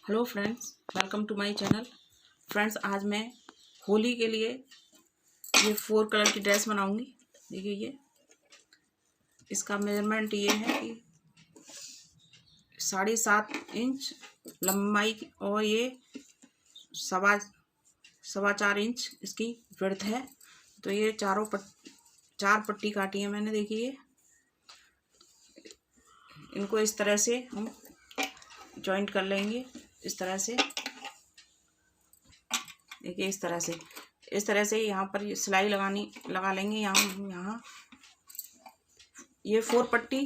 Hello friends, welcome to my channel. Friends, आज मैं होली के लिए ये 4 कलर की ड्रेस बनाऊंगी। देखिए, ये इसका मेजरमेंट ये है कि 7.5 इंच लंबाई और ये सवा 4 इंच इसकी विड्थ है। तो ये 4 पट्टी काटी है मैंने। देखिए, इनको इस तरह से हम जॉइंट कर लेंगे। इस तरह से देखिए, इस तरह से यहाँ पर सिलाई लगा लेंगे। यहाँ ये 4 पट्टी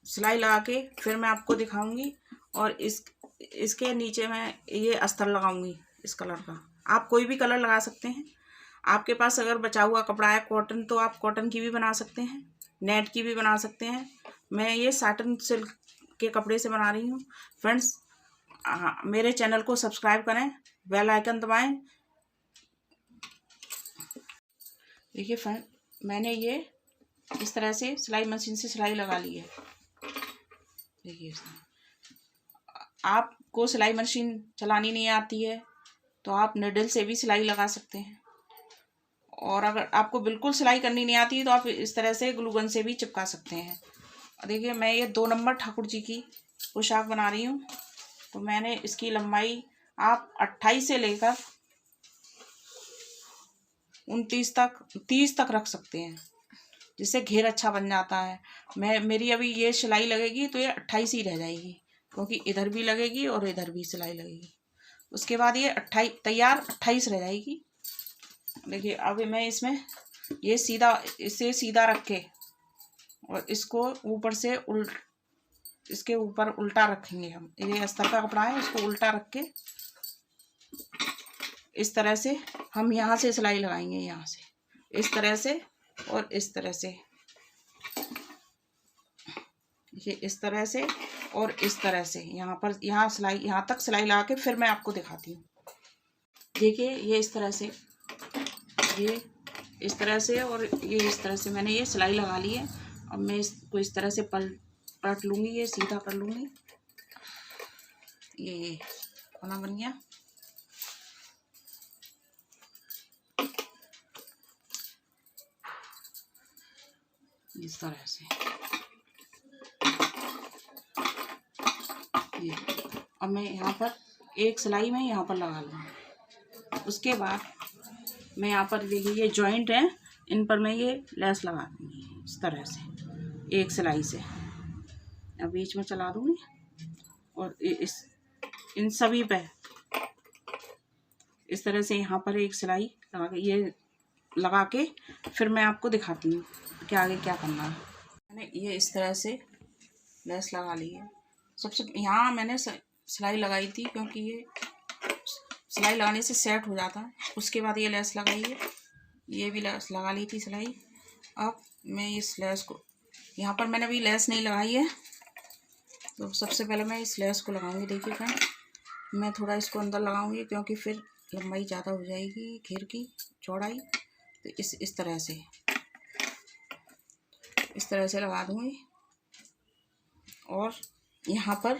सिलाई लगा के फिर मैं आपको दिखाऊंगी। और इसके नीचे मैं ये अस्तर लगाऊंगी इस कलर का। आप कोई भी कलर लगा सकते हैं। आपके पास अगर बचा हुआ कपड़ा है कॉटन, तो आप कॉटन की भी बना सकते हैं, नेट की भी बना सकते हैं। मैं ये साटन सिल्क के कपड़े से बना रही हूँ। फ्रेंड्स, मेरे चैनल को सब्सक्राइब करें, बेल आइकन दबाएं। देखिए फ्रेंड, मैंने ये इस तरह से सिलाई मशीन से सिलाई लगा ली है। देखिए, आपको सिलाई मशीन चलानी नहीं आती है तो आप निडल से भी सिलाई लगा सकते हैं। और अगर आपको बिल्कुल सिलाई करनी नहीं आती है तो आप इस तरह से ग्लू गन से भी चिपका सकते हैं। देखिए, मैं ये 2 नंबर ठाकुर जी की पोशाक बना रही हूँ। तो मैंने इसकी लंबाई आप 28 से लेकर 30 तक रख सकते हैं, जिससे घेर अच्छा बन जाता है। मेरी अभी ये सिलाई लगेगी तो ये 28 ही रह जाएगी, क्योंकि इधर भी लगेगी और इधर भी सिलाई लगेगी। उसके बाद ये 28 रह जाएगी। देखिए, अभी मैं इसमें इसे सीधा रख के और इसको ऊपर से इसके ऊपर उल्टा रखेंगे हम। ये अस्तर का कपड़ा है, इसको उल्टा रख के इस तरह से हम यहाँ से सिलाई लगाएंगे। यहाँ से इस तरह से और इस तरह से, ये इस तरह से और इस तरह से यहाँ तक सिलाई लगा के फिर मैं आपको दिखाती हूँ। देखिए, ये इस तरह से और ये इस तरह से मैंने ये सिलाई लगा ली है। अब मैं इसको इस तरह से पलट लूँगी, ये सीधा कर लूँगी। ये कोना बन गया। इस तरह से ये अब मैं यहाँ पर एक सिलाई में यहाँ पर लगा लूँगी। उसके बाद मैं यहाँ पर देखिए, ये जॉइंट है, इन पर मैं ये लेस लगा दूँगी इस तरह से एक सिलाई से। अब बीच में चला दूँगी और इन सभी पे इस तरह से यहाँ पर एक सिलाई लगा के फिर मैं आपको दिखाती हूँ कि आगे क्या करना है। मैंने ये इस तरह से लेस लगा ली है। सबसे यहाँ मैंने सिलाई लगाई थी, क्योंकि ये सिलाई लगाने से सेट हो जाता है। उसके बाद ये लेस लगाई है, ये भी लेस लगा ली थी सिलाई। अब मैं इस लेस को यहाँ पर मैंने अभी लेस नहीं लगाई है, तो सबसे पहले मैं इस लेस को लगाऊंगी। देखिए फ्रेंड, मैं थोड़ा इसको अंदर लगाऊंगी, क्योंकि फिर लंबाई ज़्यादा हो जाएगी घेर की चौड़ाई। तो इस तरह से लगा दूंगी। और यहाँ पर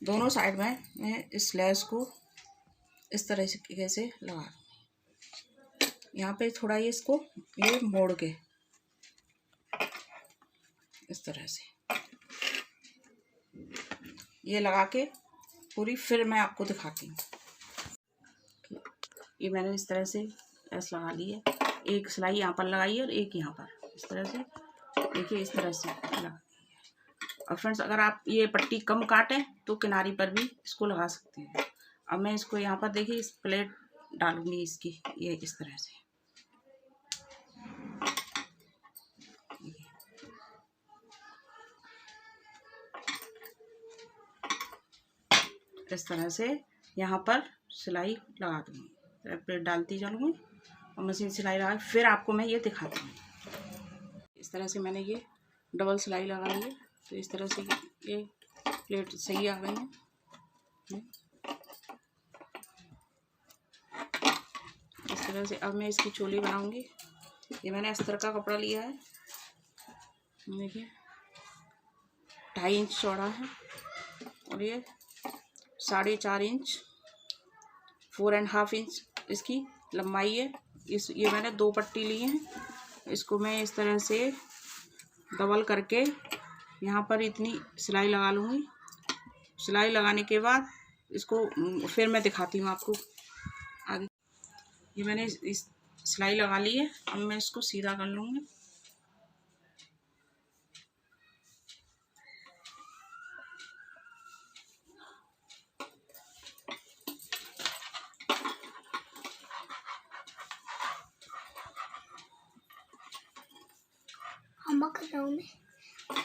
दोनों साइड में मैं इस लेस को इस तरह से कैसे लगा दूँगी। यहाँ पे थोड़ा इसको मोड़ के इस तरह से ये लगा के पूरी फिर मैं आपको दिखाती हूँ। ये मैंने इस तरह से लेस लगा ली है। एक सिलाई यहाँ पर लगाई है और एक यहाँ पर इस तरह से। देखिए, इस तरह से लगा। और फ्रेंड्स, अगर आप ये पट्टी कम काटें तो किनारी पर भी इसको लगा सकते हैं। अब मैं इसको यहाँ पर देखिए इस प्लेट डालूंगी इसकी, ये इस तरह से। इस तरह से यहाँ पर सिलाई लगा दूँगी, प्लेट डालती जाऊँगी और मशीन सिलाई लगा फिर आपको मैं ये दिखाती हूँ। इस तरह से मैंने ये डबल सिलाई लगा ली है। तो इस तरह से ये प्लेट सही आ गई है। इस तरह से अब मैं इसकी चोली बनाऊंगी। ये मैंने अस्तर का कपड़ा लिया है, देखिए 2.5 इंच चौड़ा है और ये 4.5 इंच, 4.5 इंच इसकी लंबाई है। ये मैंने 2 पट्टी ली हैं। इसको मैं इस तरह से डबल करके यहाँ पर इतनी सिलाई लगा लूँगी। सिलाई लगाने के बाद इसको फिर मैं दिखाती हूँ आपको आगे। ये मैंने इस सिलाई लगा ली है। अब मैं इसको सीधा कर लूँगी।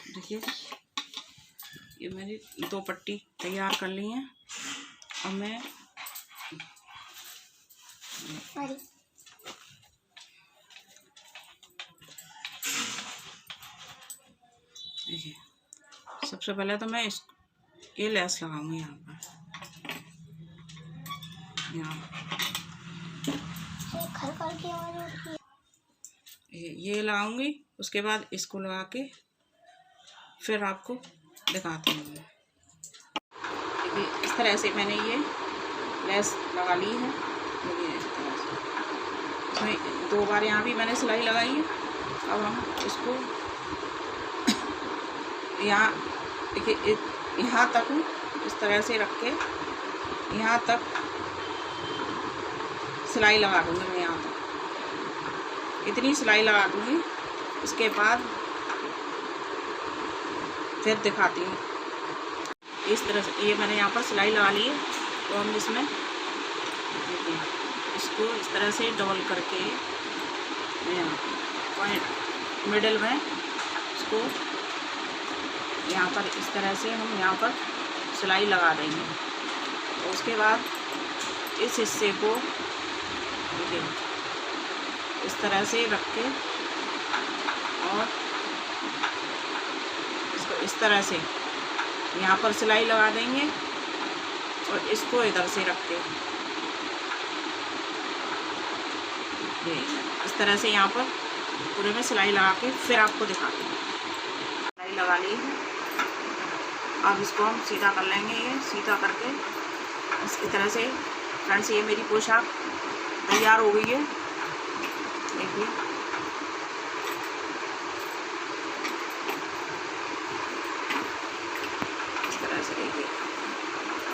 देखिए ये मैंने 2 पट्टी तैयार कर ली हैं। अब मैं देखिए सबसे पहले तो मैं ये लेस लगाऊंगी यहाँ पर, ये लगाऊंगी। उसके बाद इसको लगा के फिर आपको दिखाती हूँ। देखिए इस तरह से मैंने ये लेस लगा ली है। देखिए इस तरह से इसमें 2 बार यहाँ भी मैंने सिलाई लगाई है। अब हम इसको यहाँ देखिए यहाँ तक इस तरह से रख के यहाँ तक सिलाई लगा दूँगी मैं। यहाँ तक इतनी सिलाई लगा दूँगी। इसके बाद फिर दिखाती हूँ। इस तरह से ये मैंने यहाँ पर सिलाई लगा ली है। तो हम इसमें देखिए इसको इस तरह से डबल करके पॉइंट मिडिल में इसको यहाँ पर इस तरह से हम यहाँ पर सिलाई लगा देंगे। तो उसके बाद इस हिस्से को देखिए इस तरह से रख के और इसको इस तरह से यहाँ पर सिलाई लगा देंगे और इसको इधर से रख के इस तरह से यहाँ पर पूरे में सिलाई लगा के फिर आपको दिखाते हैं। सिलाई लगा ली है। अब इसको हम सीधा कर लेंगे। ये सीधा करके इसकी तरह से फ्रेंड्स ये मेरी पोशाक तैयार हो गई है। देखिए इस तरह से। देखिए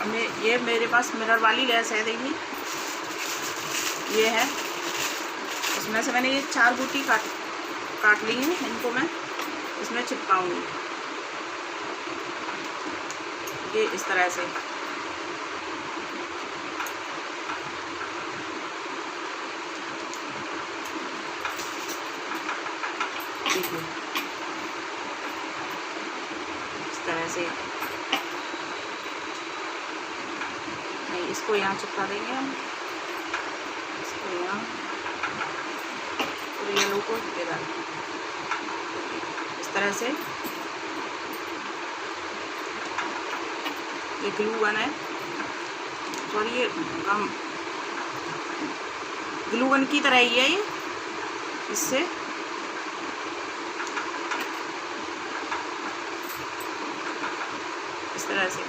अब ये मेरे पास मिरर वाली लेस है। देखिए ये है। इसमें से मैंने ये 4 बूटी काट ली हैं। इनको मैं इसमें चिपकाऊंगी ये इस तरह से। देखिए इस तरह से नहीं, इसको यहाँ चिपका देंगे हम। इसको यहाँ और येलो को इधर इस तरह से। ये ग्लू गन है, सॉरी ये ग्लू गन की तरह ही है ये। इससे इस तरह से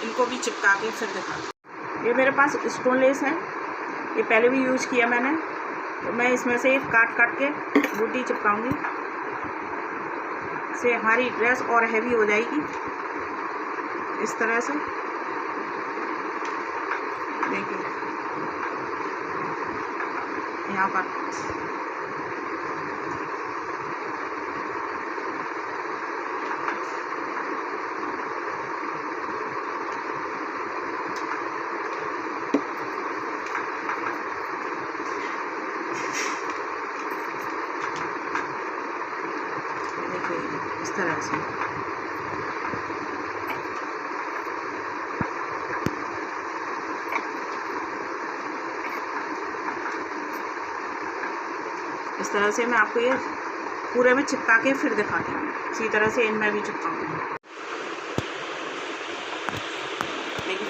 इनको भी चिपका के फिर दिखा। ये मेरे पास स्टोन लेस है। ये पहले भी यूज किया मैंने। तो मैं इसमें से काट के बूटी चिपकाऊंगी। से हमारी ड्रेस और हैवी हो जाएगी इस तरह से। देखिए यहाँ पर इस तरह से। इस तरह से मैं आपको ये पूरे में चिपका के फिर दिखाती हूँ। इसी तरह से इनमें भी चिपकाऊंगी। देखिए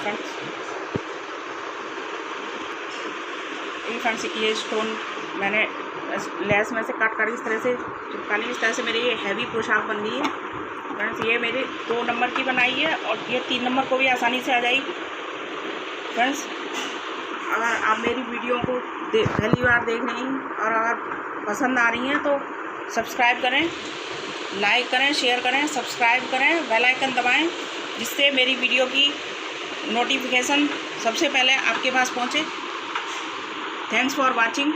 फ्रेंड्स ये स्टोन मैंने लेस में से काट इस तरह से चिपका ली। इस तरह से मेरी ये हैवी पोशाक बन गई है। फ्रेंड्स ये मेरे 2 नंबर की बनाई है और ये 3 नंबर को भी आसानी से आ जाएगी। फ्रेंड्स अगर आप मेरी वीडियो को पहली बार देख रही हैं और अगर पसंद आ रही हैं तो सब्सक्राइब करें, लाइक करें, शेयर करें, सब्सक्राइब करें, बेल आइकन दबाएं, जिससे मेरी वीडियो की नोटिफिकेशन सबसे पहले आपके पास पहुंचे। Thanks for watching.